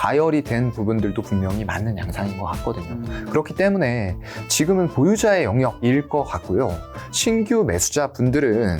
과열이 된 부분들도 분명히 맞는 양상인 것 같거든요. 그렇기 때문에 지금은 보유자의 영역일 것 같고요. 신규 매수자 분들은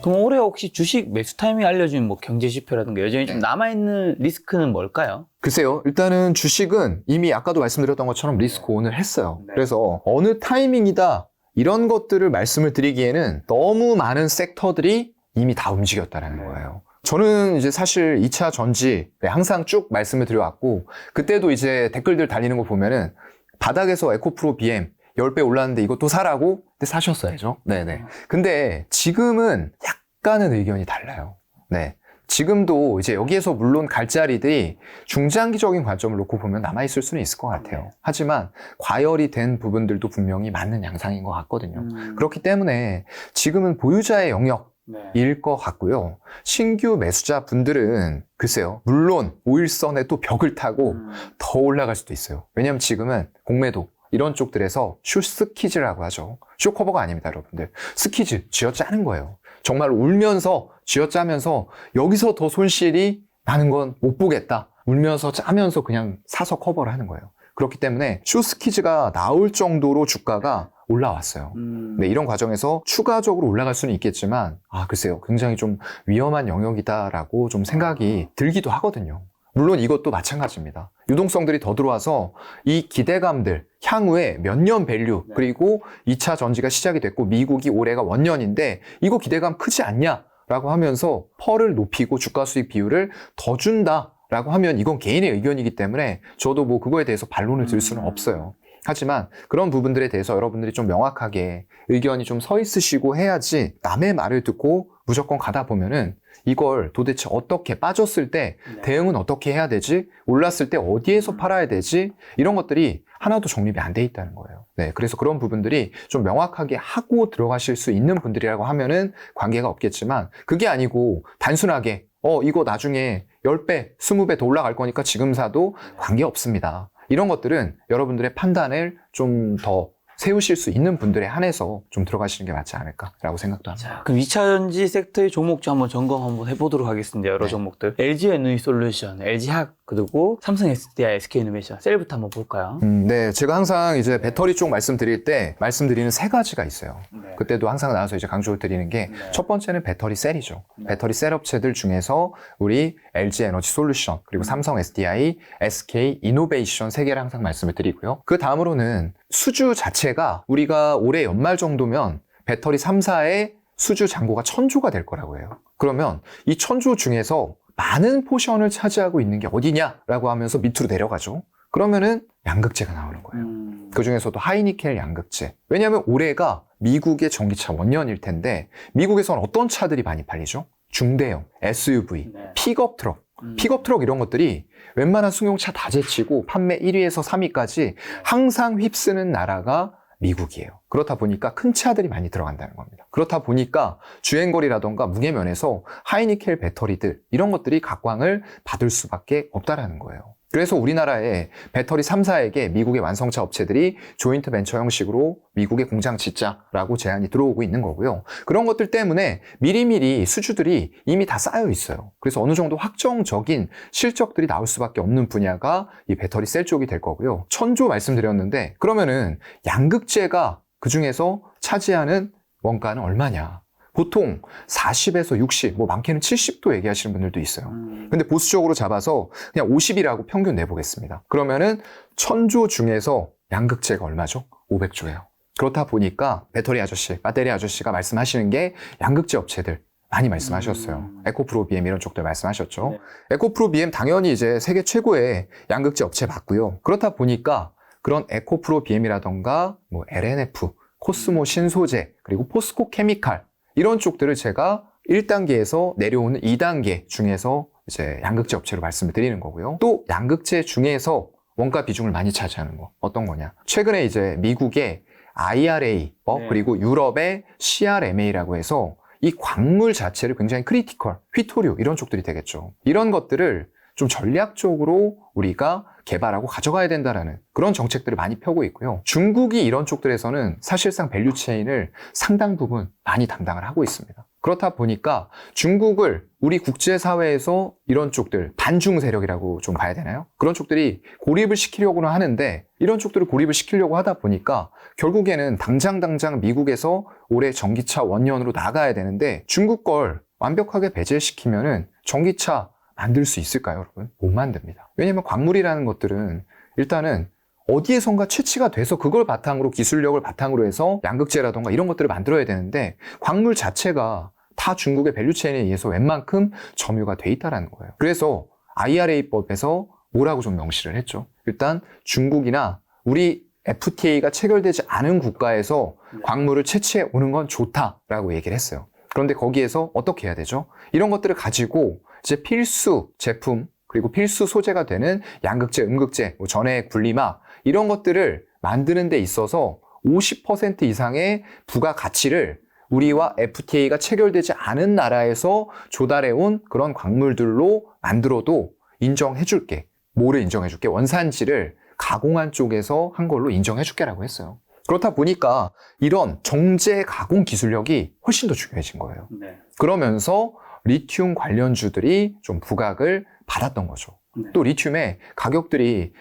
그럼 올해 혹시 주식 매수 타이밍 알려주는 뭐 경제 지표라든가 여전히 좀 남아있는 리스크는 뭘까요? 글쎄요. 일단은 주식은 이미 아까도 말씀드렸던 것처럼 리스크 온을 했어요. 네. 그래서 어느 타이밍이다 이런 것들을 말씀을 드리기에는 너무 많은 섹터들이 이미 다 움직였다라는 거예요. 저는 이제 사실 2차 전지 항상 쭉 말씀을 드려왔고 그때도 이제 댓글들 달리는 거 보면은 바닥에서 에코프로 BM 10배 올랐는데 이것도 사라고? 근데 사셨어야죠. 네네. 근데 지금은 약간은 의견이 달라요. 네. 지금도 이제 여기에서 물론 갈 자리들이 중장기적인 관점을 놓고 보면 남아있을 수는 있을 것 같아요. 하지만 과열이 된 부분들도 분명히 맞는 양상인 것 같거든요. 그렇기 때문에 지금은 보유자의 영역일 것 같고요. 신규 매수자 분들은 글쎄요. 물론 5일선에 또 벽을 타고 더 올라갈 수도 있어요. 왜냐하면 지금은 공매도 이런 쪽들에서 숏스키즈라고 하죠. 숏커버가 아닙니다, 여러분들. 스키즈, 쥐어짜는 거예요. 정말 울면서 쥐어짜면서 여기서 더 손실이 나는 건 못 보겠다. 울면서 짜면서 그냥 사서 커버를 하는 거예요. 그렇기 때문에 숏스키즈가 나올 정도로 주가가 올라왔어요. 네, 이런 과정에서 추가적으로 올라갈 수는 있겠지만 글쎄요. 굉장히 좀 위험한 영역이다라고 좀 생각이 들기도 하거든요. 물론 이것도 마찬가지입니다. 유동성들이 더 들어와서 이 기대감들, 향후에 몇 년 밸류, 그리고 2차 전지가 시작이 됐고 미국이 올해가 원년인데 이거 기대감 크지 않냐라고 하면서 펄을 높이고 주가 수익 비율을 더 준다라고 하면 이건 개인의 의견이기 때문에 저도 뭐 그거에 대해서 반론을 들 수는 없어요. 하지만 그런 부분들에 대해서 여러분들이 좀 명확하게 의견이 좀 서 있으시고 해야지 남의 말을 듣고 무조건 가다 보면은 이걸 도대체 어떻게 빠졌을 때 대응은 어떻게 해야 되지? 올랐을 때 어디에서 팔아야 되지? 이런 것들이 하나도 정립이 안 돼 있다는 거예요. 네, 그래서 그런 부분들이 좀 명확하게 하고 들어가실 수 있는 분들이라고 하면은 관계가 없겠지만 그게 아니고 단순하게 이거 나중에 10배, 20배 더 올라갈 거니까 지금 사도 관계 없습니다. 이런 것들은 여러분들의 판단을 좀 더 세우실 수 있는 분들에 한해서 좀 들어가시는 게 맞지 않을까라고 생각도 합니다. 자, 그럼 2차 전지 섹터의 종목 좀 한번 점검 한번 해보도록 하겠습니다. 여러 종목들. LG 에너지솔루션, LG학, 그리고 삼성 SDI, SK이노베이션, 셀부터 한번 볼까요? 네, 제가 항상 이제 배터리 쪽 말씀드릴 때 말씀드리는 세 가지가 있어요. 그때도 항상 나와서 이제 강조를 드리는 게 첫 번째는 배터리 셀이죠. 배터리 셀 업체들 중에서 우리 LG 에너지 솔루션, 그리고 삼성 SDI, SK 이노베이션 세 개를 항상 말씀을 드리고요. 그 다음으로는 수주 자체가 우리가 올해 연말 정도면 배터리 3사의 수주 잔고가 1000조가 될 거라고 해요. 그러면 이 1000조 중에서 많은 포션을 차지하고 있는 게 어디냐라고 하면서 밑으로 내려가죠. 그러면은 양극재가 나오는 거예요. 그 중에서도 하이니켈 양극재. 왜냐하면 올해가 미국의 전기차 원년일 텐데 미국에서는 어떤 차들이 많이 팔리죠? 중대형, SUV, 픽업 트럭. 픽업 트럭 이런 것들이 웬만한 승용차 다 제치고 판매 1위에서 3위까지 항상 휩쓰는 나라가 미국이에요. 그렇다 보니까 큰 차들이 많이 들어간다는 겁니다. 그렇다 보니까 주행거리라던가 무게면에서 하이니켈 배터리들 이런 것들이 각광을 받을 수밖에 없다라는 거예요. 그래서 우리나라의 배터리 3사에게 미국의 완성차 업체들이 조인트 벤처 형식으로 미국에 공장 짓자라고 제안이 들어오고 있는 거고요. 그런 것들 때문에 미리미리 수주들이 이미 다 쌓여 있어요. 그래서 어느 정도 확정적인 실적들이 나올 수밖에 없는 분야가 이 배터리 셀 쪽이 될 거고요. 1000조 말씀드렸는데 그러면은 양극재가 그중에서 차지하는 원가는 얼마냐? 보통 40에서 60, 뭐 많게는 70도 얘기하시는 분들도 있어요. 근데 보수적으로 잡아서 그냥 50이라고 평균 내보겠습니다. 그러면은 1000조 중에서 양극재가 얼마죠? 500조예요. 그렇다 보니까 배터리 아저씨가 말씀하시는 게 양극재 업체들 많이 말씀하셨어요. 에코프로 BM 이런 쪽들 말씀하셨죠. 에코프로 BM 당연히 이제 세계 최고의 양극재 업체 맞고요. 그렇다 보니까 그런 에코프로 BM이라던가 뭐 LNF, 코스모 신소재, 그리고 포스코 케미칼 이런 쪽들을 제가 1단계에서 내려오는 2단계 중에서 이제 양극재 업체로 말씀을 드리는 거고요. 또 양극재 중에서 원가 비중을 많이 차지하는 거 어떤 거냐? 최근에 이제 미국의 IRA법 그리고 유럽의 CRMA라고 해서 이 광물 자체를 굉장히 크리티컬, 휘토류 이런 쪽들이 되겠죠. 이런 것들을 좀 전략적으로 우리가 개발하고 가져가야 된다라는 그런 정책들을 많이 펴고 있고요. 중국이 이런 쪽들에서는 사실상 밸류체인을 상당 부분 많이 담당을 하고 있습니다. 그렇다 보니까 중국을 우리 국제사회에서 이런 쪽들, 반중 세력이라고 좀 봐야 되나요? 그런 쪽들이 고립을 시키려고는 하는데 이런 쪽들을 고립을 시키려고 하다 보니까 결국에는 당장 미국에서 올해 전기차 원년으로 나가야 되는데 중국 걸 완벽하게 배제시키면은 전기차 만들 수 있을까요, 여러분? 못 만듭니다. 왜냐면 광물이라는 것들은 일단은 어디에선가 채취가 돼서 그걸 바탕으로 기술력을 바탕으로 해서 양극재라던가 이런 것들을 만들어야 되는데 광물 자체가 다 중국의 밸류체인에 의해서 웬만큼 점유가 돼 있다는 거예요. 그래서 IRA법에서 뭐라고 좀 명시를 했죠. 일단 중국이나 우리 FTA가 체결되지 않은 국가에서 광물을 채취해 오는 건 좋다라고 얘기를 했어요. 그런데 거기에서 어떻게 해야 되죠? 이런 것들을 가지고 이제 필수 제품 그리고 필수 소재가 되는 양극재, 음극재, 전해액, 분리막 이런 것들을 만드는 데 있어서 50% 이상의 부가가치를 우리와 FTA가 체결되지 않은 나라에서 조달해온 그런 광물들로 만들어도 인정해줄게. 뭐를 인정해줄게? 원산지를 가공한 쪽에서 한 걸로 인정해줄게라고 했어요. 그렇다 보니까 이런 정제 가공 기술력이 훨씬 더 중요해진 거예요. 네. 그러면서 리튬 관련주들이 좀 부각을 받았던 거죠. 네. 또 리튬의 가격들이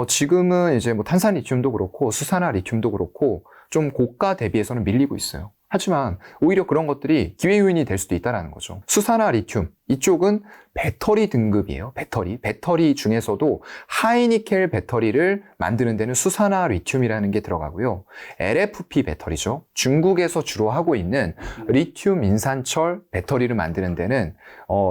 지금은 이제 뭐 탄산 리튬도 그렇고 수산화 리튬도 그렇고 좀 고가 대비해서는 밀리고 있어요. 하지만 오히려 그런 것들이 기회 요인이 될 수도 있다는 거죠. 수산화 리튬 이쪽은 배터리 등급이에요. 배터리 중에서도 하이니켈 배터리를 만드는 데는 수산화 리튬이라는 게 들어가고요. LFP 배터리죠. 중국에서 주로 하고 있는 리튬 인산철 배터리를 만드는 데는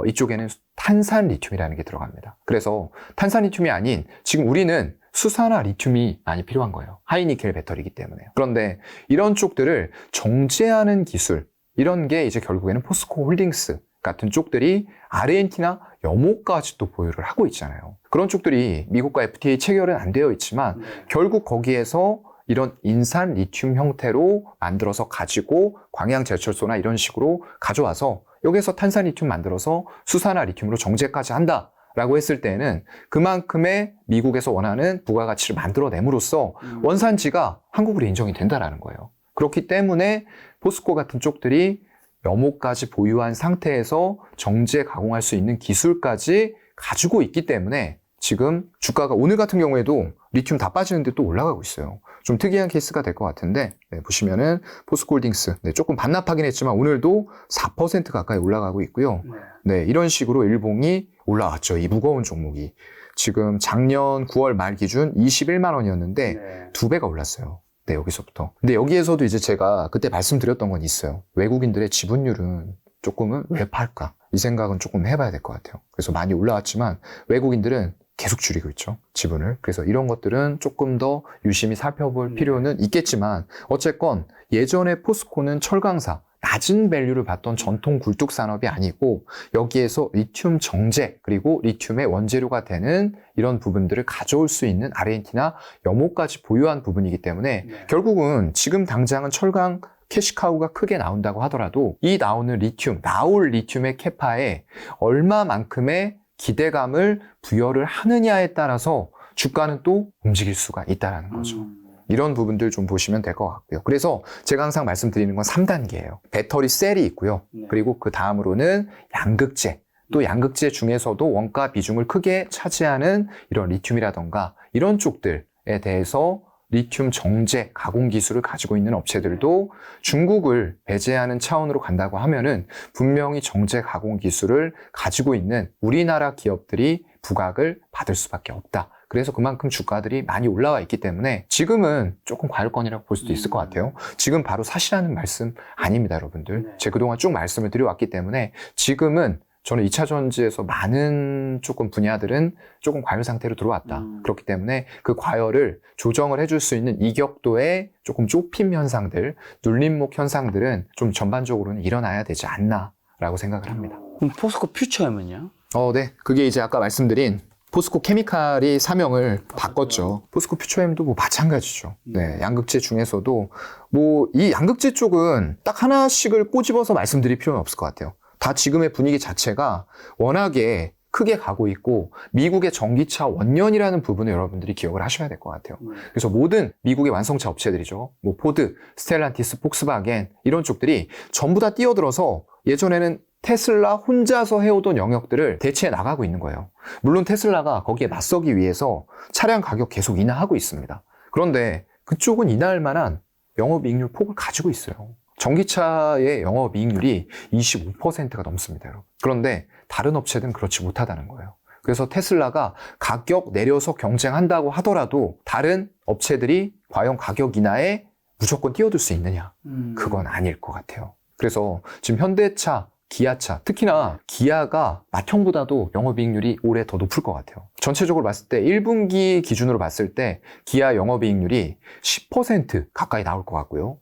이쪽에는 탄산 리튬이라는 게 들어갑니다. 그래서 탄산 리튬이 아닌 지금 우리는 수산화 리튬이 많이 필요한 거예요. 하이니켈 배터리이기 때문에. 그런데 이런 쪽들을 정제하는 기술, 이런 게 이제 결국에는 포스코 홀딩스 같은 쪽들이 아르헨티나 염호까지도 보유를 하고 있잖아요. 그런 쪽들이 미국과 FTA 체결은 안 되어 있지만 결국 거기에서 이런 인산 리튬 형태로 만들어서 가지고 광양제철소나 이런 식으로 가져와서 여기서 탄산 리튬 만들어서 수산화 리튬으로 정제까지 한다. 라고 했을 때는 그만큼의 미국에서 원하는 부가가치를 만들어냄으로써 원산지가 한국으로 인정이 된다는 거예요. 그렇기 때문에 포스코 같은 쪽들이 염호까지 보유한 상태에서 정제 가공할 수 있는 기술까지 가지고 있기 때문에 지금 주가가 오늘 같은 경우에도 리튬 다 빠지는데 또 올라가고 있어요. 좀 특이한 케이스가 될 것 같은데 보시면은 포스코홀딩스 조금 반납하긴 했지만 오늘도 4% 가까이 올라가고 있고요. 네, 이런 식으로 일봉이 올라왔죠. 이 무거운 종목이 지금 작년 9월 말 기준 21만 원이었는데 2배가 올랐어요. 네, 여기서부터. 근데 여기에서도 이제 제가 그때 말씀드렸던 건 있어요. 외국인들의 지분율은 조금은 왜 팔까? 이 생각은 조금 해봐야 될 것 같아요. 그래서 많이 올라왔지만 외국인들은 계속 줄이고 있죠. 지분을. 그래서 이런 것들은 조금 더 유심히 살펴볼 필요는 있겠지만 어쨌건 예전에 포스코는 철강사, 낮은 밸류를 봤던 전통 굴뚝 산업이 아니고 여기에서 리튬 정제 그리고 리튬의 원재료가 되는 이런 부분들을 가져올 수 있는 아르헨티나 염호까지 보유한 부분이기 때문에 결국은 지금 당장은 철강 캐시카우가 크게 나온다고 하더라도 이 나오는 리튬, 나올 리튬의 캐파에 얼마만큼의 기대감을 부여를 하느냐에 따라서 주가는 또 움직일 수가 있다는 거죠. 이런 부분들 좀 보시면 될 것 같고요. 그래서 제가 항상 말씀드리는 건 3단계예요. 배터리 셀이 있고요. 그리고 그 다음으로는 양극재. 또 양극재 중에서도 원가 비중을 크게 차지하는 이런 리튬이라던가 이런 쪽들에 대해서 리튬 정제 가공 기술을 가지고 있는 업체들도 중국을 배제하는 차원으로 간다고 하면은 분명히 정제 가공 기술을 가지고 있는 우리나라 기업들이 부각을 받을 수밖에 없다. 그래서 그만큼 주가들이 많이 올라와 있기 때문에 지금은 조금 과열권이라고 볼 수도 있을 것 같아요. 지금 바로 사시라는 말씀 아닙니다, 여러분들. 제가 그동안 쭉 말씀을 드려왔기 때문에 지금은 저는 2차 전지에서 많은 조금 분야들은 조금 과열 상태로 들어왔다. 그렇기 때문에 그 과열을 조정을 해줄 수 있는 이격도의 조금 좁힘 현상들, 눌림목 현상들은 좀 전반적으로는 일어나야 되지 않나라고 생각을 합니다. 그럼 포스코 퓨처엠은요? 네. 그게 이제 아까 말씀드린 포스코 케미칼이 사명을 바꿨죠. 포스코 퓨처엠도 뭐 마찬가지죠. 네, 양극재 중에서도 뭐 이 양극재 쪽은 딱 하나씩을 꼬집어서 말씀드릴 필요는 없을 것 같아요. 다 지금의 분위기 자체가 워낙에 크게 가고 있고 미국의 전기차 원년이라는 부분을 여러분들이 기억을 하셔야 될 것 같아요. 그래서 모든 미국의 완성차 업체들이죠. 뭐 포드, 스텔란티스, 폭스바겐 이런 쪽들이 전부 다 뛰어들어서 예전에는 테슬라 혼자서 해오던 영역들을 대체해 나가고 있는 거예요. 물론 테슬라가 거기에 맞서기 위해서 차량 가격 계속 인하하고 있습니다. 그런데 그쪽은 인하할 만한 영업이익률 폭을 가지고 있어요. 전기차의 영업이익률이 25%가 넘습니다, 여러분. 그런데 다른 업체들은 그렇지 못하다는 거예요. 그래서 테슬라가 가격 내려서 경쟁한다고 하더라도 다른 업체들이 과연 가격 인하에 무조건 뛰어들 수 있느냐? 그건 아닐 것 같아요. 그래서 지금 현대차, 기아차, 특히나 기아가 맏형보다도 영업이익률이 올해 더 높을 것 같아요. 전체적으로 봤을 때 1분기 기준으로 봤을 때 기아 영업이익률이 10% 가까이 나올 것 같고요.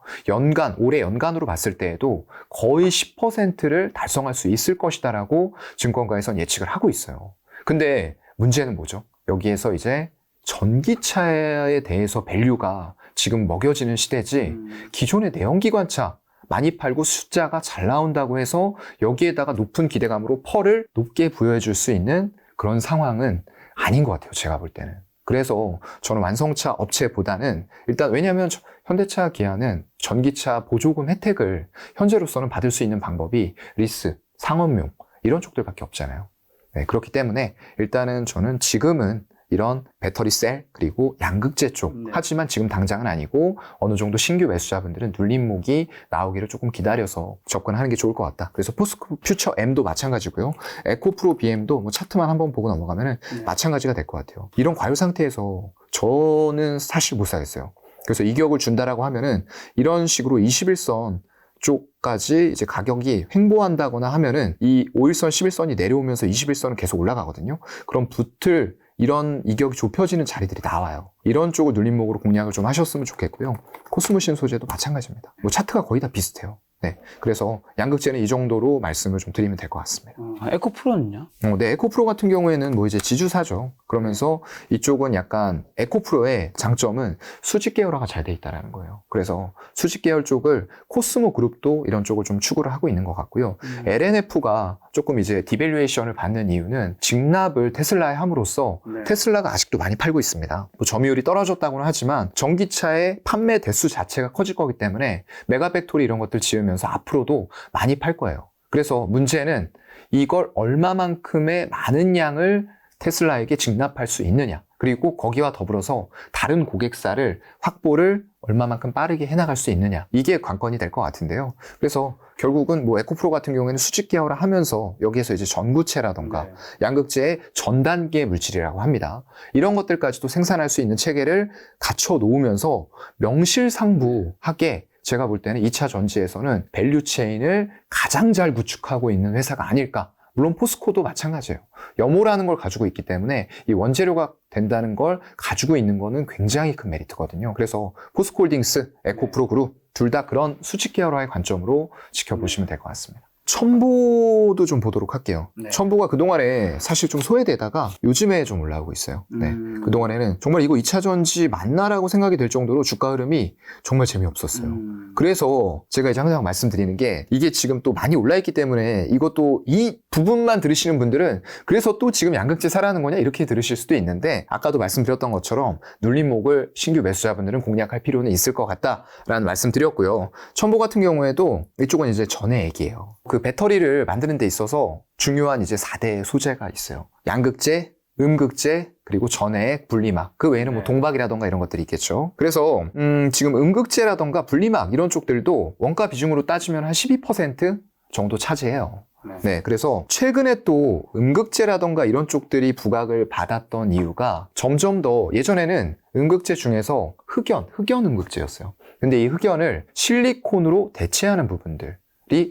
올해 연간으로 봤을 때에도 거의 10%를 달성할 수 있을 것이다라고 증권가에선 예측을 하고 있어요. 근데 문제는 뭐죠? 여기에서 이제 전기차에 대해서 밸류가 지금 먹여지는 시대지 기존의 내연기관차 많이 팔고 숫자가 잘 나온다고 해서 여기에다가 높은 기대감으로 펄을 높게 부여해 줄 수 있는 그런 상황은 아닌 것 같아요. 제가 볼 때는. 그래서 저는 완성차 업체보다는 일단 왜냐하면 현대차, 기아는 전기차 보조금 혜택을 현재로서는 받을 수 있는 방법이 리스, 상업용 이런 쪽들밖에 없잖아요. 네, 그렇기 때문에 일단은 저는 지금은 이런 배터리 셀 그리고 양극재 쪽 하지만 지금 당장은 아니고 어느 정도 신규 매수자분들은 눌림목이 나오기를 조금 기다려서 접근하는 게 좋을 것 같다. 그래서 포스코 퓨처 M도 마찬가지고요. 에코프로 BM도 뭐 차트만 한번 보고 넘어가면은 마찬가지가 될 것 같아요. 이런 과열 상태에서 저는 사실 못 사겠어요. 그래서 이격을 준다라고 하면은 이런 식으로 21선 쪽까지 이제 가격이 횡보한다거나 하면은 이 5일선, 11선이 내려오면서 21선은 계속 올라가거든요. 그럼 붙을 이런 이격이 좁혀지는 자리들이 나와요. 이런 쪽을 눌림목으로 공략을 좀 하셨으면 좋겠고요. 코스모신 소재도 마찬가지입니다. 뭐 차트가 거의 다 비슷해요. 네, 그래서 양극재는 이 정도로 말씀을 좀 드리면 될 것 같습니다. 에코프로는요? 네, 에코프로 같은 경우에는 뭐 이제 지주사죠. 그러면서 이쪽은 약간 에코프로의 장점은 수직 계열화가 잘 돼 있다는 거예요. 그래서 수직 계열 쪽을 코스모 그룹도 이런 쪽을 좀 추구를 하고 있는 것 같고요. LNF가 조금 이제 디밸류에이션을 받는 이유는 직납을 테슬라에 함으로써 테슬라가 아직도 많이 팔고 있습니다. 뭐 점유율이 떨어졌다고는 하지만 전기차의 판매 대수 자체가 커질 거기 때문에 메가팩토리 이런 것들 지으면서 앞으로도 많이 팔 거예요. 그래서 문제는 이걸 얼마만큼의 많은 양을 테슬라에게 직납할 수 있느냐, 그리고 거기와 더불어서 다른 고객사를 확보를 얼마만큼 빠르게 해나갈 수 있느냐, 이게 관건이 될 것 같은데요. 그래서 결국은 뭐 에코프로 같은 경우에는 수직 계열화 하면서 여기에서 이제 전구체라던가 양극재의 전 단계 물질이라고 합니다. 이런 것들까지도 생산할 수 있는 체계를 갖춰 놓으면서 명실상부하게 제가 볼 때는 2차 전지에서는 밸류체인을 가장 잘 구축하고 있는 회사가 아닐까. 물론 포스코도 마찬가지예요. 염호라는 걸 가지고 있기 때문에 이 원재료가 된다는 걸 가지고 있는 거는 굉장히 큰 메리트거든요. 그래서 포스코홀딩스, 에코프로 그룹 둘 다 그런 수직 계열화의 관점으로 지켜보시면 될 것 같습니다. 첨보도 좀 보도록 할게요. 첨보가 그동안에 사실 좀 소외되다가 요즘에 좀 올라오고 있어요. 네. 그동안에는 정말 이거 2차 전지 맞나라고 생각이 될 정도로 주가 흐름이 정말 재미없었어요. 그래서 제가 이제 항상 말씀드리는 게 이게 지금 또 많이 올라있기 때문에 이것도 이 부분만 들으시는 분들은 그래서 또 지금 양극재 사라는 거냐 이렇게 들으실 수도 있는데 아까도 말씀드렸던 것처럼 눌림목을 신규 매수자분들은 공략할 필요는 있을 것 같다라는 말씀 드렸고요. 첨보 같은 경우에도 이쪽은 이제 전해 얘기예요. 그 배터리를 만드는 데 있어서 중요한 이제 4대 소재가 있어요. 양극재, 음극재, 그리고 전해액, 분리막. 그 외에는 뭐 동박이라던가 이런 것들이 있겠죠. 그래서 지금 음극재라던가 분리막 이런 쪽들도 원가 비중으로 따지면 한 12% 정도 차지해요. 네, 그래서 최근에 또 음극재라던가 이런 쪽들이 부각을 받았던 이유가 점점 더 예전에는 음극재 중에서 흑연 음극재였어요. 근데 이 흑연을 실리콘으로 대체하는 부분들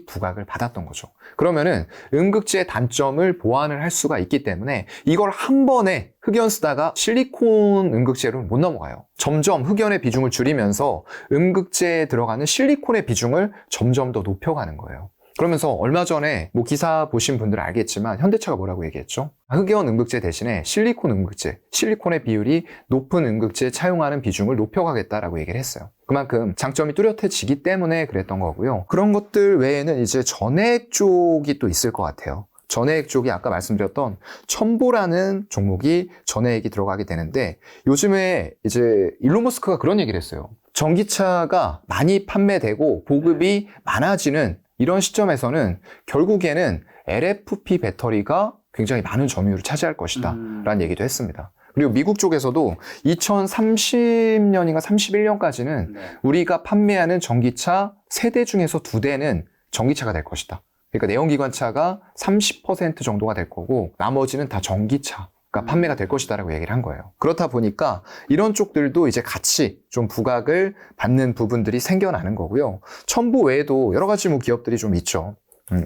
부각을 받았던 거죠. 그러면은 음극재의 단점을 보완을 할 수가 있기 때문에 이걸 한 번에 흑연 쓰다가 실리콘 음극재로 못 넘어가요. 점점 흑연의 비중을 줄이면서 음극재에 들어가는 실리콘의 비중을 점점 더 높여가는 거예요. 그러면서 얼마 전에 뭐 기사 보신 분들은 알겠지만 현대차가 뭐라고 얘기했죠? 흑연 음극재 대신에 실리콘 음극재, 실리콘의 비율이 높은 음극재에 차용하는 비중을 높여가겠다라고 얘기를 했어요. 그만큼 장점이 뚜렷해지기 때문에 그랬던 거고요. 그런 것들 외에는 이제 전해액 쪽이 또 있을 것 같아요. 전해액 쪽이 아까 말씀드렸던 첨보라는 종목이 전해액이 들어가게 되는데 요즘에 이제 일론 머스크가 그런 얘기를 했어요. 전기차가 많이 판매되고 보급이 많아지는 이런 시점에서는 결국에는 LFP 배터리가 굉장히 많은 점유율을 차지할 것이다 라는 얘기도 했습니다. 그리고 미국 쪽에서도 2030년인가 31년까지는 우리가 판매하는 전기차 3대 중에서 2대는 전기차가 될 것이다. 그러니까 내연기관차가 30% 정도가 될 거고 나머지는 다 전기차가 판매가 될 것이다라고 얘기를 한 거예요. 그렇다 보니까 이런 쪽들도 이제 같이 좀 부각을 받는 부분들이 생겨나는 거고요. 첨보 외에도 여러 가지 뭐 기업들이 좀 있죠.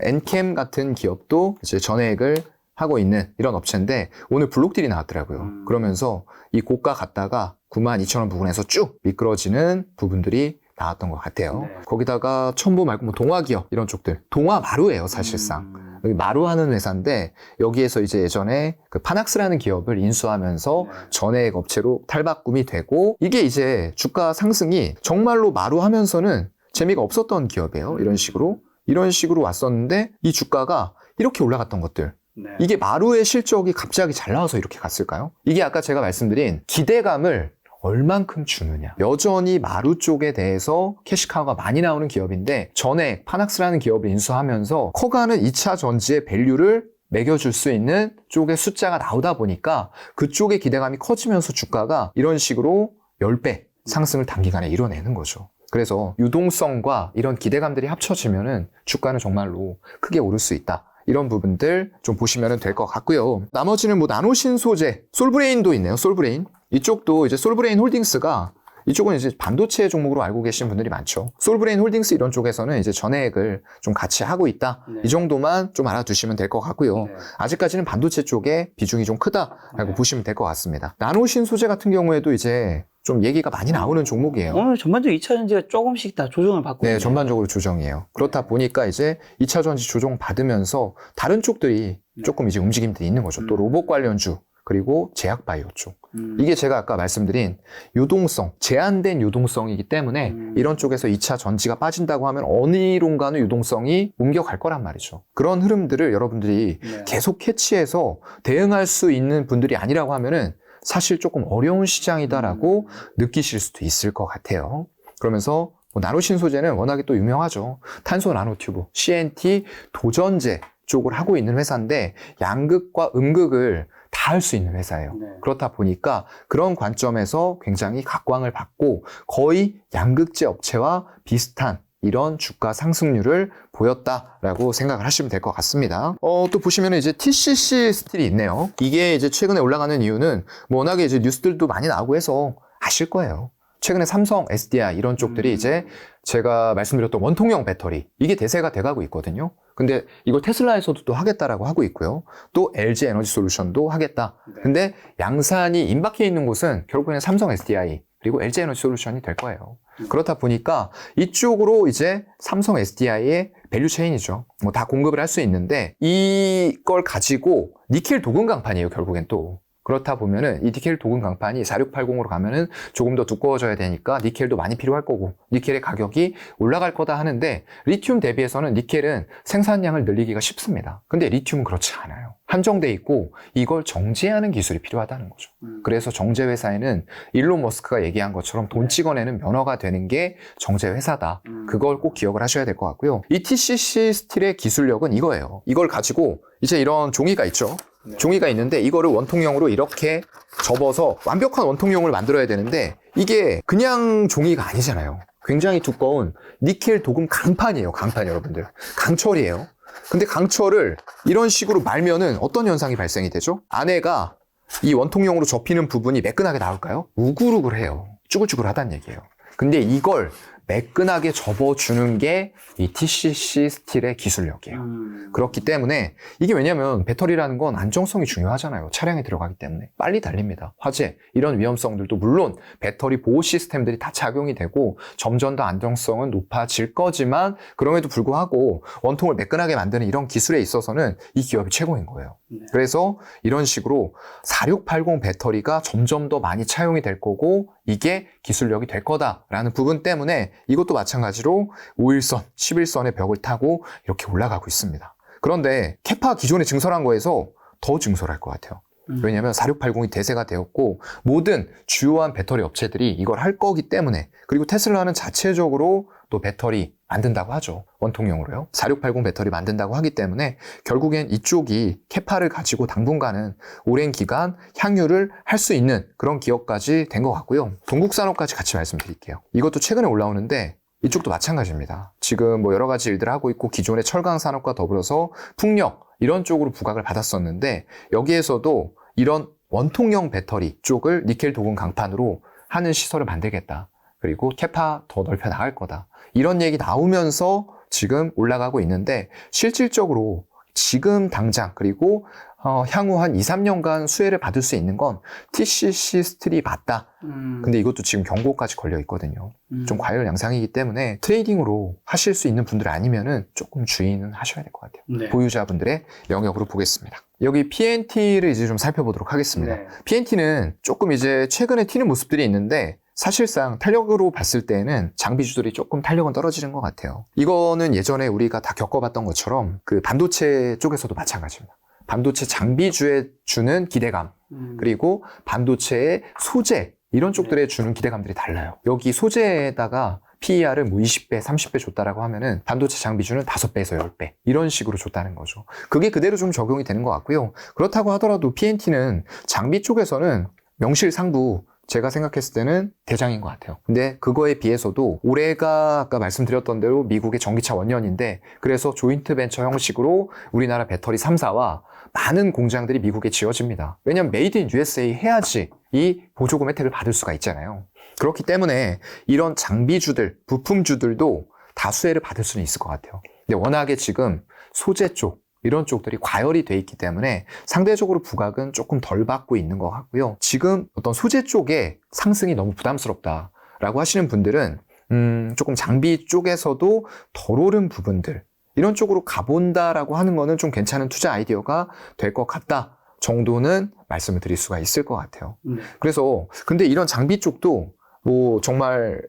엔캠 같은 기업도 이제 전해액을 하고 있는 이런 업체인데 오늘 블록딜이 나왔더라고요. 그러면서 이 고가 갔다가 92,000원 부근에서 쭉 미끄러지는 부분들이 나왔던 것 같아요. 거기다가 첨보 말고 뭐 동화기업 이런 쪽들 동화마루예요 사실상. 여기 마루하는 회사인데 여기에서 이제 예전에 그 파낙스라는 기업을 인수하면서 전해액 업체로 탈바꿈이 되고 이게 이제 주가 상승이 정말로 마루하면서는 재미가 없었던 기업이에요. 이런 식으로 왔었는데 이 주가가 이렇게 올라갔던 것들 이게 마루의 실적이 갑자기 잘 나와서 이렇게 갔을까요? 이게 아까 제가 말씀드린 기대감을 얼만큼 주느냐. 여전히 마루 쪽에 대해서 캐시카우가 많이 나오는 기업인데 전에 파낙스라는 기업을 인수하면서 커가는 2차 전지의 밸류를 매겨줄 수 있는 쪽의 숫자가 나오다 보니까 그쪽의 기대감이 커지면서 주가가 이런 식으로 10배 상승을 단기간에 이뤄내는 거죠. 그래서 유동성과 이런 기대감들이 합쳐지면은 주가는 정말로 크게 오를 수 있다. 이런 부분들 좀 보시면 될 것 같고요. 나머지는 뭐 나노신소재, 솔브레인도 있네요. 솔브레인. 이쪽도 이제 솔브레인 홀딩스가 이쪽은 이제 반도체 종목으로 알고 계신 분들이 많죠. 솔브레인 홀딩스 이런 쪽에서는 이제 전해액을 좀 같이 하고 있다. 이 정도만 좀 알아두시면 될 것 같고요. 아직까지는 반도체 쪽에 비중이 좀 크다라고 보시면 될 것 같습니다. 나노신소재 같은 경우에도 이제 좀 얘기가 많이 나오는 종목이에요. 오늘 전반적으로 2차 전지가 조금씩 다 조정을 받고 네, 있네요. 전반적으로 조정이에요. 그렇다 보니까 이제 2차 전지 조정 받으면서 다른 쪽들이 조금 이제 움직임들이 있는 거죠. 또 로봇 관련주, 그리고 제약바이오 쪽. 이게 제가 아까 말씀드린 유동성, 제한된 유동성이기 때문에 이런 쪽에서 2차 전지가 빠진다고 하면 어디론가는 유동성이 옮겨갈 거란 말이죠. 그런 흐름들을 여러분들이 계속 캐치해서 대응할 수 있는 분들이 아니라고 하면은 사실 조금 어려운 시장이다라고 느끼실 수도 있을 것 같아요. 그러면서 뭐 나노신소재는 워낙에 또 유명하죠. 탄소 나노튜브, CNT, 도전제 쪽을 하고 있는 회사인데 양극과 음극을 다 할 수 있는 회사예요. 그렇다 보니까 그런 관점에서 굉장히 각광을 받고 거의 양극재 업체와 비슷한 이런 주가 상승률을 보였다라고 생각을 하시면 될 것 같습니다. 또 보시면 이제 TCC 스틸이 있네요. 이게 이제 최근에 올라가는 이유는 뭐 워낙에 이제 뉴스들도 많이 나오고 해서 아실 거예요. 최근에 삼성, SDI 이런 쪽들이 이제 제가 말씀드렸던 원통형 배터리 이게 대세가 돼가고 있거든요. 근데 이걸 테슬라에서도 또 하겠다라고 하고 있고요. 또 LG 에너지 솔루션도 하겠다. 근데 양산이 임박해 있는 곳은 결국에는 삼성, SDI 그리고 LG 에너지 솔루션이 될 거예요. 그렇다 보니까 이쪽으로 이제 삼성, SDI의 밸류 체인이죠. 뭐 다 공급을 할 수 있는데 이걸 가지고 니켈 도금 강판이에요. 결국엔 또. 그렇다 보면은 이 니켈 도금 강판이 4680으로 가면은 조금 더 두꺼워져야 되니까 니켈도 많이 필요할 거고 니켈의 가격이 올라갈 거다 하는데 리튬 대비해서는 니켈은 생산량을 늘리기가 쉽습니다. 근데 리튬은 그렇지 않아요. 한정돼 있고 이걸 정제하는 기술이 필요하다는 거죠. 그래서 정제 회사에는 일론 머스크가 얘기한 것처럼 돈 찍어내는 면허가 되는 게 정제 회사다. 그걸 꼭 기억을 하셔야 될 것 같고요. 이 TCC 스틸의 기술력은 이거예요. 이걸 가지고 이제 이런 종이가 있죠. 종이가 있는데 이거를 원통형으로 이렇게 접어서 완벽한 원통형을 만들어야 되는데 이게 그냥 종이가 아니잖아요. 굉장히 두꺼운 니켈 도금 강판이에요. 강판 여러분들. 강철이에요. 근데 강철을 이런 식으로 말면은 어떤 현상이 발생이 되죠? 안에가 이 원통형으로 접히는 부분이 매끈하게 나올까요? 우글우글해요. 쭈글쭈글하다는 얘기예요. 근데 이걸 매끈하게 접어주는 게 이 TCC 스틸의 기술력이에요. 그렇기 때문에 이게 왜냐면 배터리라는 건 안정성이 중요하잖아요. 차량에 들어가기 때문에 빨리 달립니다. 화재 이런 위험성들도 물론 배터리 보호 시스템들이 다 작용이 되고 점점 더 안정성은 높아질 거지만 그럼에도 불구하고 원통을 매끈하게 만드는 이런 기술에 있어서는 이 기업이 최고인 거예요. 그래서 이런 식으로 4680 배터리가 점점 더 많이 차용이 될 거고 이게 기술력이 될 거다라는 부분 때문에 이것도 마찬가지로 5일선, 11선의 벽을 타고 이렇게 올라가고 있습니다. 그런데 캐파 기존에 증설한 거에서 더 증설할 것 같아요. 왜냐하면 4680이 대세가 되었고 모든 주요한 배터리 업체들이 이걸 할 거기 때문에, 그리고 테슬라는 자체적으로 또 배터리 만든다고 하죠. 원통형으로요. 4680 배터리 만든다고 하기 때문에 결국엔 이쪽이 캐파를 가지고 당분간은 오랜 기간 향유를 할 수 있는 그런 기업까지 된 것 같고요. 동국산업까지 같이 말씀드릴게요. 이것도 최근에 올라오는데 이쪽도 마찬가지입니다. 지금 뭐 여러 가지 일들을 하고 있고 기존의 철강 산업과 더불어서 풍력 이런 쪽으로 부각을 받았었는데 여기에서도 이런 원통형 배터리 쪽을 니켈 도금 강판으로 하는 시설을 만들겠다. 그리고 캐파 더 넓혀 나갈 거다. 이런 얘기 나오면서 지금 올라가고 있는데 실질적으로 지금 당장 그리고 향후 한 2, 3년간 수혜를 받을 수 있는 건 TCC 스틸이 맞다. 근데 이것도 지금 경고까지 걸려 있거든요. 좀 과열 양상이기 때문에 트레이딩으로 하실 수 있는 분들 아니면은 조금 주의는 하셔야 될 것 같아요. 네. 보유자분들의 영역으로 보겠습니다. 여기 PNT를 이제 좀 살펴보도록 하겠습니다. 네. PNT는 조금 이제 최근에 튀는 모습들이 있는데 사실상 탄력으로 봤을 때는 장비주들이 조금 탄력은 떨어지는 것 같아요. 이거는 예전에 우리가 다 겪어봤던 것처럼 그 반도체 쪽에서도 마찬가지입니다. 반도체 장비주에 주는 기대감, 그리고 반도체의 소재 이런 쪽들에 주는 기대감들이 달라요. 여기 소재에다가 PER을 뭐 20배, 30배 줬다라고 하면은 반도체 장비주는 5배에서 10배 이런 식으로 줬다는 거죠. 그게 그대로 좀 적용이 되는 것 같고요. 그렇다고 하더라도 PNT는 장비 쪽에서는 명실상부 제가 생각했을 때는 대장인 것 같아요. 근데 그거에 비해서도 올해가 아까 말씀드렸던 대로 미국의 전기차 원년인데 그래서 조인트 벤처 형식으로 우리나라 배터리 3사와 많은 공장들이 미국에 지어집니다. 왜냐하면 메이드 인 USA 해야지 이 보조금 혜택을 받을 수가 있잖아요. 그렇기 때문에 이런 장비주들, 부품주들도 다 수혜를 받을 수는 있을 것 같아요. 근데 워낙에 지금 소재 쪽 이런 쪽들이 과열이 돼 있기 때문에 상대적으로 부각은 조금 덜 받고 있는 것 같고요. 지금 어떤 소재 쪽에 상승이 너무 부담스럽다라고 하시는 분들은 조금 장비 쪽에서도 덜 오른 부분들 이런 쪽으로 가본다라고 하는 거는 좀 괜찮은 투자 아이디어가 될 것 같다 정도는 말씀을 드릴 수가 있을 것 같아요. 그래서 근데 이런 장비 쪽도 뭐 정말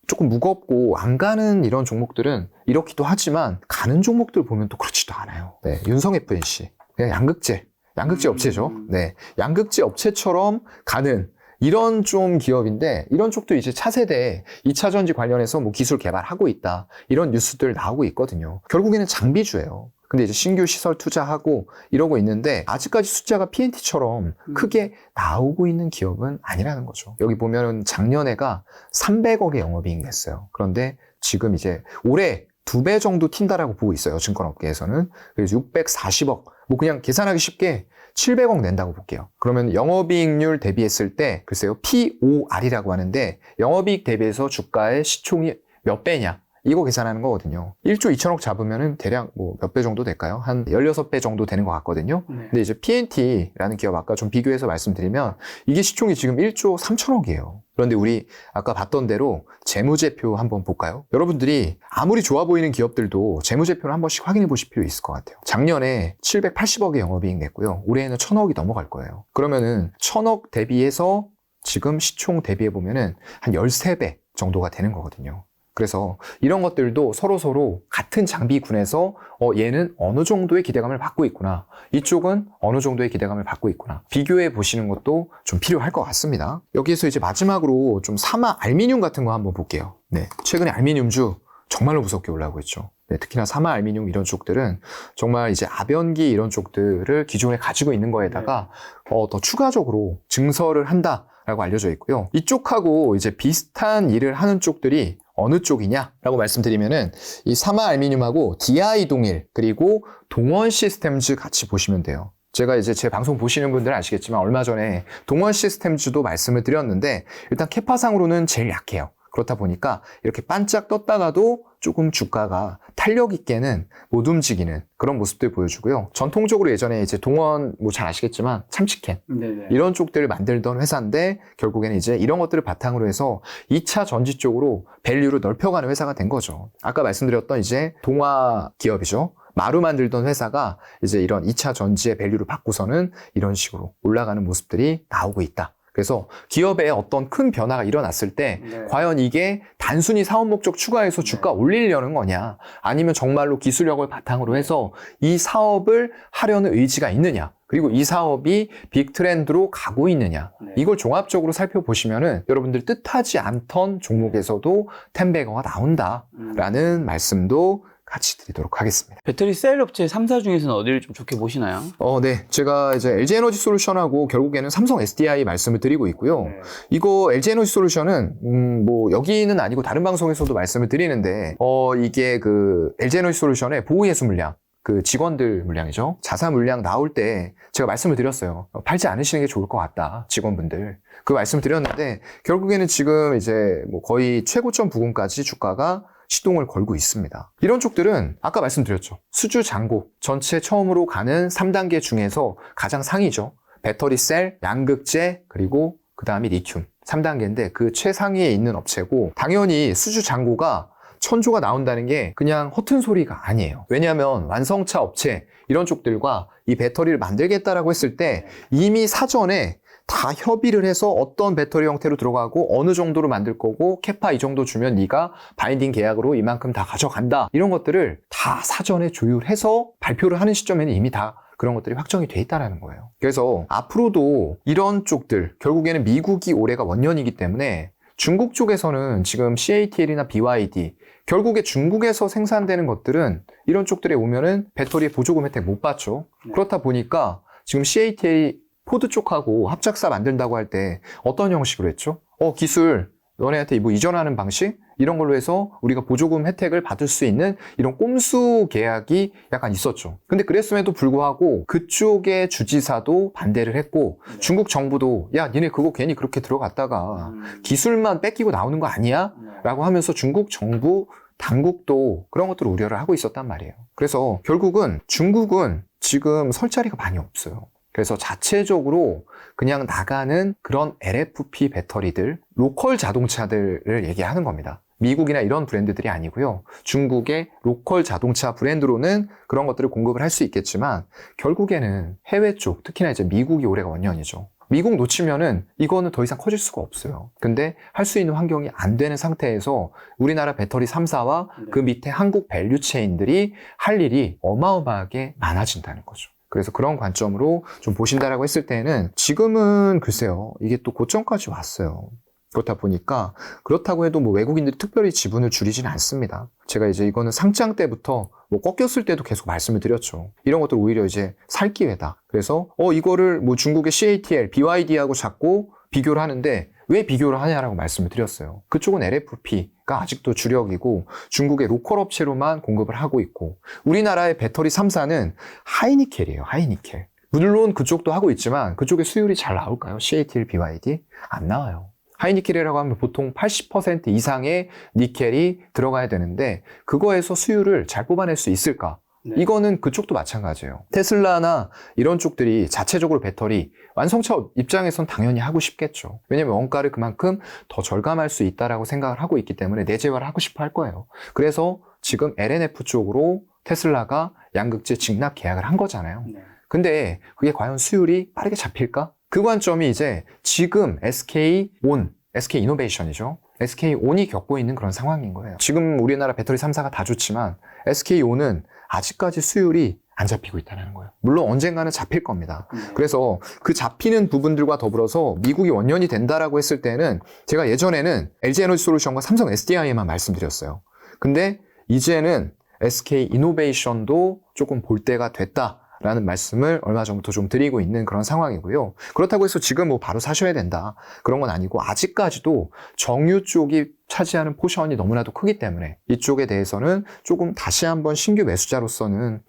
조금 무겁고 안 가는 이런 종목들은 이렇기도 하지만 가는 종목들 보면 또 그렇지도 않아요. 네, 윤성 FNC 그냥 양극재 업체죠. 네, 양극재 업체처럼 가는 이런 좀 기업인데 이런 쪽도 이제 차세대 2차 전지 관련해서 뭐 기술 개발하고 있다 이런 뉴스들 나오고 있거든요. 결국에는 장비주예요. 근데 이제 신규 시설 투자하고 이러고 있는데 아직까지 숫자가 PNT처럼 크게 나오고 있는 기업은 아니라는 거죠. 여기 보면은 작년에가 300억의 영업이익 냈어요. 그런데 지금 이제 올해 2배 정도 튄다라고 보고 있어요. 증권업계에서는. 그래서 640억. 뭐 그냥 계산하기 쉽게 700억 낸다고 볼게요. 그러면 영업이익률 대비했을 때 글쎄요. POR이라고 하는데 영업이익 대비해서 주가의 시총이 몇 배냐? 이거 계산하는 거거든요. 1조 2천억 잡으면은 대략 뭐 몇 배 정도 될까요? 한 16배 정도 되는 것 같거든요. 네. 근데 이제 PNT라는 기업 아까 좀 비교해서 말씀드리면 이게 시총이 지금 1조 3천억이에요. 그런데 우리 아까 봤던 대로 재무제표 한번 볼까요? 여러분들이 아무리 좋아 보이는 기업들도 재무제표를 한 번씩 확인해 보실 필요 있을 것 같아요. 작년에 780억의 영업이익 냈고요. 올해에는 1000억이 넘어갈 거예요. 그러면은 1000억 대비해서 지금 시총 대비해 보면은 한 13배 정도가 되는 거거든요. 그래서 이런 것들도 서로 같은 장비군에서 얘는 어느 정도의 기대감을 받고 있구나. 이쪽은 어느 정도의 기대감을 받고 있구나. 비교해 보시는 것도 좀 필요할 것 같습니다. 여기에서 이제 마지막으로 좀 사마 알미늄 같은 거 한번 볼게요. 네, 최근에 알미늄주 정말로 무섭게 올라오고 있죠. 네, 특히나 사마 알미늄 이런 쪽들은 정말 이제 아변기 이런 쪽들을 기존에 가지고 있는 거에다가 더 추가적으로 증설을 한다라고 알려져 있고요. 이쪽하고 이제 비슷한 일을 하는 쪽들이 어느 쪽이냐라고 말씀드리면은 이 사마 알미늄하고 DI 동일 그리고 동원 시스템즈 같이 보시면 돼요. 제가 이제 제 방송 보시는 분들은 아시겠지만 얼마 전에 동원 시스템즈도 말씀을 드렸는데 일단 캐파상으로는 제일 약해요. 그렇다 보니까 이렇게 반짝 떴다가도 조금 주가가 탄력 있게는 못 움직이는 그런 모습들 보여주고요. 전통적으로 예전에 이제 동원 뭐 잘 아시겠지만 참치캔 네네. 이런 쪽들을 만들던 회사인데 결국에는 이제 이런 것들을 바탕으로 해서 2차 전지 쪽으로 밸류를 넓혀가는 회사가 된 거죠. 아까 말씀드렸던 이제 동화 기업이죠. 마루 만들던 회사가 이제 이런 2차 전지의 밸류를 받고서는 이런 식으로 올라가는 모습들이 나오고 있다. 그래서 기업에 어떤 큰 변화가 일어났을 때 과연 이게 단순히 사업 목적 추가해서 주가 올리려는 거냐, 아니면 정말로 기술력을 바탕으로 해서 이 사업을 하려는 의지가 있느냐, 그리고 이 사업이 빅 트렌드로 가고 있느냐, 이걸 종합적으로 살펴보시면은 여러분들 뜻하지 않던 종목에서도 텐베거가 나온다라는 말씀도 같이 드리도록 하겠습니다. 배터리 셀 업체 3사 중에서는 어디를 좀 좋게 보시나요? 네. 제가 이제 LG 에너지 솔루션하고 결국에는 삼성 SDI 말씀을 드리고 있고요. 이거 LG 에너지 솔루션은, 뭐, 여기는 아니고 다른 방송에서도 말씀을 드리는데, 이게 그 LG 에너지 솔루션의 보호예수 물량, 그 직원들 물량이죠. 자사 물량 나올 때 제가 말씀을 드렸어요. 팔지 않으시는 게 좋을 것 같다, 직원분들. 그 말씀을 드렸는데, 결국에는 지금 이제 뭐 거의 최고점 부근까지 주가가 시동을 걸고 있습니다. 이런 쪽들은 아까 말씀드렸죠. 수주 장고, 전체 처음으로 가는 3단계 중에서 가장 상위죠. 배터리 셀, 양극재, 그리고 그 다음이 리튬. 3단계인데 그 최상위에 있는 업체고, 당연히 수주 장고가 천조가 나온다는 게 그냥 허튼 소리가 아니에요. 왜냐하면 완성차 업체 이런 쪽들과 이 배터리를 만들겠다라고 했을 때 이미 사전에 다 협의를 해서 어떤 배터리 형태로 들어가고 어느 정도로 만들 거고 캐파 이 정도 주면 네가 바인딩 계약으로 이만큼 다 가져간다, 이런 것들을 다 사전에 조율해서 발표를 하는 시점에는 이미 다 그런 것들이 확정이 돼 있다는 거예요. 그래서 앞으로도 이런 쪽들, 결국에는 미국이 올해가 원년이기 때문에 중국 쪽에서는 지금 CATL이나 BYD, 결국에 중국에서 생산되는 것들은 이런 쪽들에 오면은 배터리의 보조금 혜택 못 받죠. 그렇다 보니까 지금 CATL 포드 쪽하고 합작사 만든다고 할 때 어떤 형식으로 했죠? 기술 너네한테 뭐 이전하는 방식? 이런 걸로 해서 우리가 보조금 혜택을 받을 수 있는 이런 꼼수 계약이 약간 있었죠. 근데 그랬음에도 불구하고 그쪽의 주지사도 반대를 했고, 중국 정부도 야, 니네 그거 괜히 그렇게 들어갔다가 기술만 뺏기고 나오는 거 아니야? 라고 하면서 중국 정부 당국도 그런 것들을 우려를 하고 있었단 말이에요. 그래서 결국은 중국은 지금 설 자리가 많이 없어요. 그래서 자체적으로 그냥 나가는 그런 LFP 배터리들, 로컬 자동차들을 얘기하는 겁니다. 미국이나 이런 브랜드들이 아니고요. 중국의 로컬 자동차 브랜드로는 그런 것들을 공급을 할 수 있겠지만, 결국에는 해외 쪽, 특히나 이제 미국이 올해가 원년이죠. 미국 놓치면은 이거는 더 이상 커질 수가 없어요. 근데 할 수 있는 환경이 안 되는 상태에서 우리나라 배터리 3사와 그 밑에 한국 밸류체인들이 할 일이 어마어마하게 많아진다는 거죠. 그래서 그런 관점으로 좀 보신다라고 했을 때는 지금은 글쎄요, 이게 또 고점까지 왔어요. 그렇다 보니까 그렇다고 해도 뭐 외국인들이 특별히 지분을 줄이지는 않습니다. 제가 이제 이거는 상장 때부터 뭐 꺾였을 때도 계속 말씀을 드렸죠. 이런 것들 오히려 이제 살 기회다. 그래서 이거를 뭐 중국의 CATL, BYD하고 자꾸 비교를 하는데 왜 비교를 하냐라고 말씀을 드렸어요. 그쪽은 LFP가 아직도 주력이고 중국의 로컬 업체로만 공급을 하고 있고, 우리나라의 배터리 3사는 하이니켈이에요. 하이니켈. 물론 그쪽도 하고 있지만 그쪽의 수율이 잘 나올까요? CATL, BYD? 안 나와요. 하이니켈이라고 하면 보통 80% 이상의 니켈이 들어가야 되는데 그거에서 수율을 잘 뽑아낼 수 있을까? 이거는 그쪽도 마찬가지예요. 테슬라나 이런 쪽들이 자체적으로 배터리, 완성차 입장에선 당연히 하고 싶겠죠. 왜냐면 원가를 그만큼 더 절감할 수 있다라고 생각을 하고 있기 때문에 내재화를 하고 싶어 할 거예요. 그래서 지금 LNF 쪽으로 테슬라가 양극재 직납 계약을 한 거잖아요. 근데 그게 과연 수율이 빠르게 잡힐까? 그 관점이 이제 지금 SK온, SK이노베이션이죠. SK온이 겪고 있는 그런 상황인 거예요. 지금 우리나라 배터리 3사가 다 좋지만 SK온은 아직까지 수율이 안 잡히고 있다는 거예요. 물론 언젠가는 잡힐 겁니다. 그래서 그 잡히는 부분들과 더불어서 미국이 원년이 된다라고 했을 때는 제가 예전에는 LG 에너지 솔루션과 삼성 SDI에만 말씀드렸어요. 근데 이제는 SK이노베이션도 조금 볼 때가 됐다라는 말씀을 얼마 전부터 좀 드리고 있는 그런 상황이고요. 그렇다고 해서 지금 뭐 바로 사셔야 된다, 그런 건 아니고 아직까지도 정유 쪽이 차지하는 포션이 너무나도 크기 때문에 이쪽에 대해서는 조금 다시 한번 신규 매수자로서는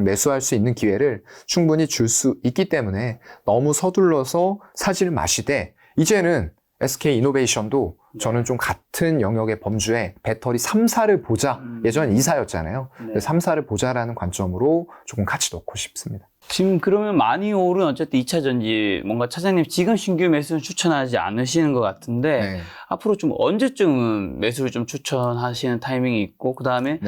매수할 수 있는 기회를 충분히 줄 수 있기 때문에 너무 서둘러서 사지를 마시되, 이제는 SK이노베이션도 저는 좀 같은 영역의 범주에 배터리 3사를 보자, 예전엔 2사였잖아요. 3사를 보자라는 관점으로 조금 같이 넣고 싶습니다. 지금 그러면 많이 오른 어쨌든 2차 전지, 뭔가 차장님 지금 신규 매수는 추천하지 않으시는 것 같은데 앞으로 좀 언제쯤은 매수를 좀 추천하시는 타이밍이 있고, 그 다음에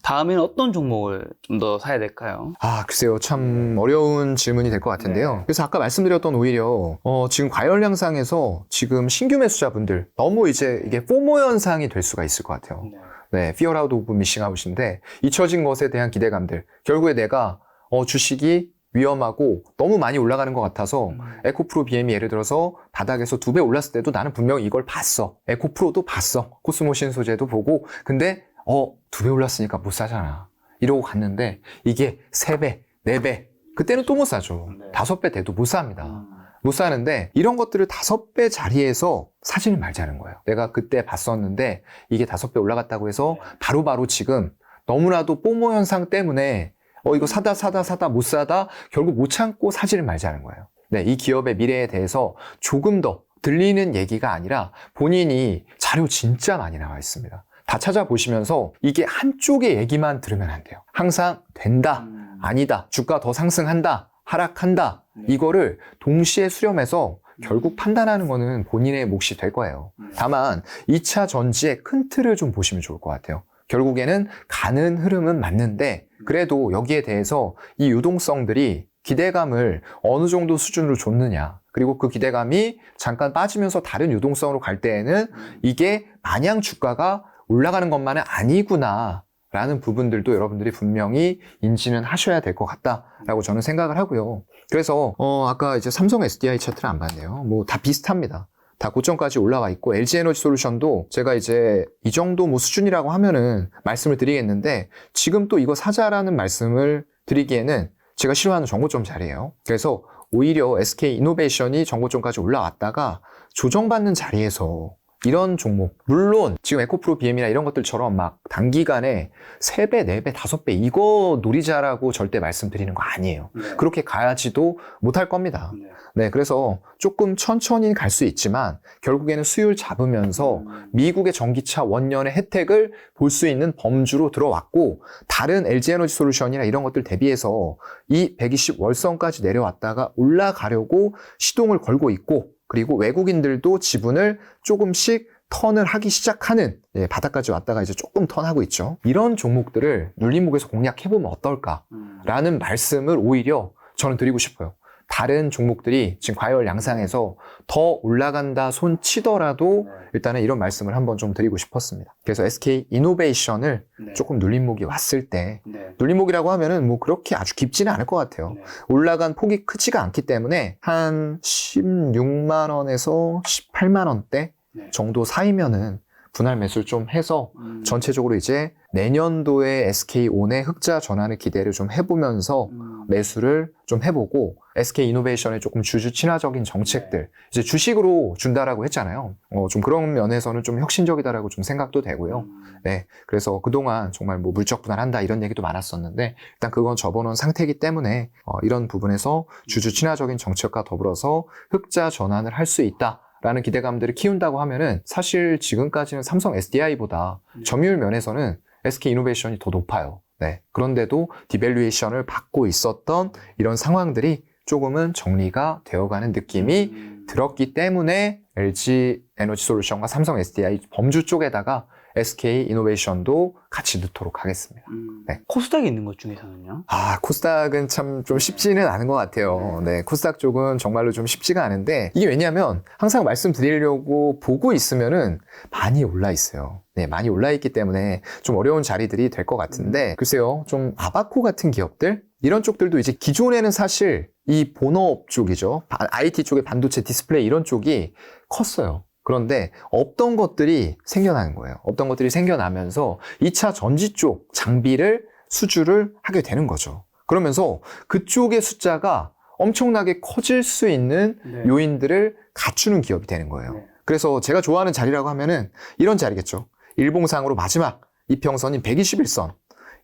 다음에는 어떤 종목을 좀 더 사야 될까요? 글쎄요. 참 어려운 질문이 될 것 같은데요. 네. 그래서 아까 말씀드렸던 오히려 지금 과열 양상에서 지금 신규 매수자분들 너무 이제 이게 포모 현상이 될 수가 있을 것 같아요. 네, fear out of missing out인데 잊혀진 것에 대한 기대감들. 결국에 내가 주식이 위험하고 너무 많이 올라가는 것 같아서 에코프로 BM이 예를 들어서 바닥에서 2배 올랐을 때도 나는 분명히 이걸 봤어. 에코프로도 봤어. 코스모신 소재도 보고 근데 2배 올랐으니까 못 사잖아. 이러고 갔는데 이게 3배, 4배 그때는 또 못 사죠. 5배 돼도 못 삽니다. 못 사는데 이런 것들을 5배 자리에서 사지는 말자는 거예요. 내가 그때 봤었는데 이게 5배 올라갔다고 해서 바로바로 지금 너무나도 뽀모 현상 때문에 이거 사다 못 사다 결국 못 참고 사지를 말자는 거예요. 네, 이 기업의 미래에 대해서 조금 더 들리는 얘기가 아니라 본인이 자료 진짜 많이 나와 있습니다. 다 찾아보시면서 이게 한쪽의 얘기만 들으면 안 돼요. 항상 된다, 아니다, 주가 더 상승한다, 하락한다 이거를 동시에 수렴해서 결국 판단하는 거는 본인의 몫이 될 거예요. 다만 2차 전지의 큰 틀을 좀 보시면 좋을 것 같아요. 결국에는 가는 흐름은 맞는데 그래도 여기에 대해서 이 유동성들이 기대감을 어느 정도 수준으로 줬느냐 그리고 그 기대감이 잠깐 빠지면서 다른 유동성으로 갈 때에는 이게 마냥 주가가 올라가는 것만은 아니구나 라는 부분들도 여러분들이 분명히 인지는 하셔야 될 것 같다라고 저는 생각을 하고요. 그래서 아까 이제 삼성 SDI 차트를 안 봤네요. 뭐 다 비슷합니다. 다 고점까지 올라와 있고 LG에너지솔루션도 제가 이제 이 정도 뭐 수준이라고 하면은 말씀을 드리겠는데 지금 또 이거 사자라는 말씀을 드리기에는 제가 싫어하는 정고점 자리예요. 그래서 오히려 SK이노베이션이 정고점까지 올라왔다가 조정받는 자리에서 이런 종목 물론 지금 에코프로 BM이나 이런 것들처럼 막 단기간에 3배, 4배, 5배 이거 노리자라고 절대 말씀드리는 거 아니에요. 그렇게 가야지도 못할 겁니다. 네, 그래서 조금 천천히 갈 수 있지만 결국에는 수율 잡으면서 미국의 전기차 원년의 혜택을 볼 수 있는 범주로 들어왔고 다른 LG에너지솔루션이나 이런 것들 대비해서 이 120 월선까지 내려왔다가 올라가려고 시동을 걸고 있고 그리고 외국인들도 지분을 조금씩 턴을 하기 시작하는 바닥까지 왔다가 이제 조금 턴하고 있죠. 이런 종목들을 눌림목에서 공략해보면 어떨까라는 말씀을 오히려 저는 드리고 싶어요. 다른 종목들이 지금 과열 양상에서 더 올라간다 손 치더라도 일단은 이런 말씀을 한번 좀 드리고 싶었습니다. 그래서 SK이노베이션을 조금 눌림목이 왔을 때 눌림목이라고 하면은 뭐 그렇게 아주 깊지는 않을 것 같아요. 올라간 폭이 크지가 않기 때문에 한 16만 원에서 18만 원대 정도 사이면은 분할 매수를 좀 해서 전체적으로 이제 내년도에 SK온의 흑자 전환의 기대를 좀 해보면서 매수를 좀 해보고 SK이노베이션의 조금 주주 친화적인 정책들 이제 주식으로 준다라고 했잖아요. 좀 그런 면에서는 좀 혁신적이다라고 좀 생각도 되고요. 네, 그래서 그동안 정말 뭐 물적 분할한다 이런 얘기도 많았었는데 일단 그건 접어놓은 상태이기 때문에 이런 부분에서 주주 친화적인 정책과 더불어서 흑자 전환을 할 수 있다. 라는 기대감들을 키운다고 하면은 사실 지금까지는 삼성 SDI보다 점유율 면에서는 SK이노베이션이 더 높아요. 네. 그런데도 디밸류에이션을 받고 있었던 이런 상황들이 조금은 정리가 되어가는 느낌이 들었기 때문에 LG에너지솔루션과 삼성 SDI 범주 쪽에다가 SK이노베이션도 같이 넣도록 하겠습니다. 네. 코스닥에 있는 것 중에서는요? 코스닥은 참 좀 쉽지는 않은 것 같아요. 네, 코스닥 쪽은 정말로 좀 쉽지가 않은데 이게 왜냐하면 항상 말씀드리려고 보고 있으면은 많이 올라 있어요. 네, 많이 올라 있기 때문에 좀 어려운 자리들이 될 것 같은데 글쎄요, 좀 아바코 같은 기업들 이런 쪽들도 이제 기존에는 사실 이 본업 쪽이죠. IT 쪽의 반도체 디스플레이 이런 쪽이 컸어요. 그런데 없던 것들이 생겨나는 거예요. 없던 것들이 생겨나면서 2차 전지 쪽 장비를 수주를 하게 되는 거죠. 그러면서 그쪽의 숫자가 엄청나게 커질 수 있는 요인들을 갖추는 기업이 되는 거예요. 그래서 제가 좋아하는 자리라고 하면은 이런 자리겠죠. 일봉상으로 마지막 이평선인 121선.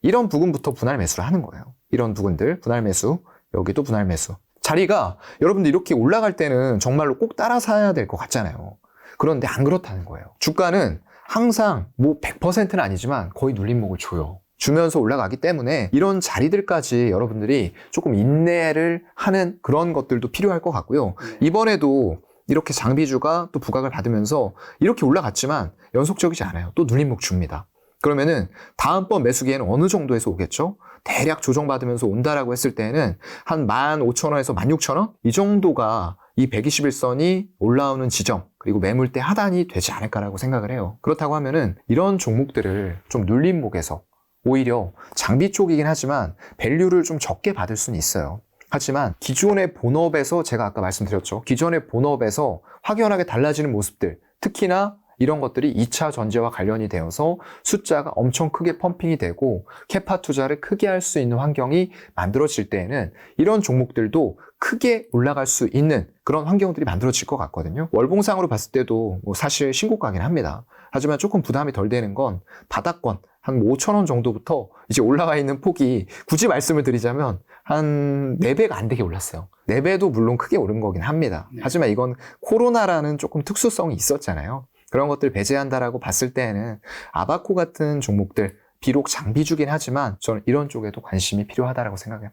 이런 부분부터 분할 매수를 하는 거예요. 이런 부분들 분할 매수, 여기도 분할 매수. 자리가 여러분들 이렇게 올라갈 때는 정말로 꼭 따라 사야 될 것 같잖아요. 그런데 안 그렇다는 거예요. 주가는 항상 뭐 100%는 아니지만 거의 눌림목을 줘요. 주면서 올라가기 때문에 이런 자리들까지 여러분들이 조금 인내를 하는 그런 것들도 필요할 것 같고요. 이번에도 이렇게 장비주가 또 부각을 받으면서 이렇게 올라갔지만 연속적이지 않아요. 또 눌림목 줍니다. 그러면은 다음번 매수기에는 어느 정도에서 오겠죠? 대략 조정받으면서 온다라고 했을 때는 한 15,000원에서 16,000원? 이 정도가 이 121선이 올라오는 지점, 그리고 매물대 하단이 되지 않을까라고 생각을 해요. 그렇다고 하면은 이런 종목들을 좀 눌림목에서 오히려 장비 쪽이긴 하지만 밸류를 좀 적게 받을 수는 있어요. 하지만 기존의 본업에서 제가 아까 말씀드렸죠. 기존의 본업에서 확연하게 달라지는 모습들, 특히나 이런 것들이 2차 전지와 관련이 되어서 숫자가 엄청 크게 펌핑이 되고 캐파 투자를 크게 할 수 있는 환경이 만들어질 때에는 이런 종목들도 크게 올라갈 수 있는 그런 환경들이 만들어질 것 같거든요. 월봉상으로 봤을 때도 뭐 사실 신고가긴 합니다. 하지만 조금 부담이 덜 되는 건 바닥권 한 5,000원 정도부터 이제 올라가 있는 폭이 굳이 말씀을 드리자면 한 4배가 안 되게 올랐어요. 4배도 물론 크게 오른 거긴 합니다. 하지만 이건 코로나라는 조금 특수성이 있었잖아요. 그런 것들 배제한다라고 봤을 때에는 아바코 같은 종목들 비록 장비주긴 하지만 저는 이런 쪽에도 관심이 필요하다라고 생각해요.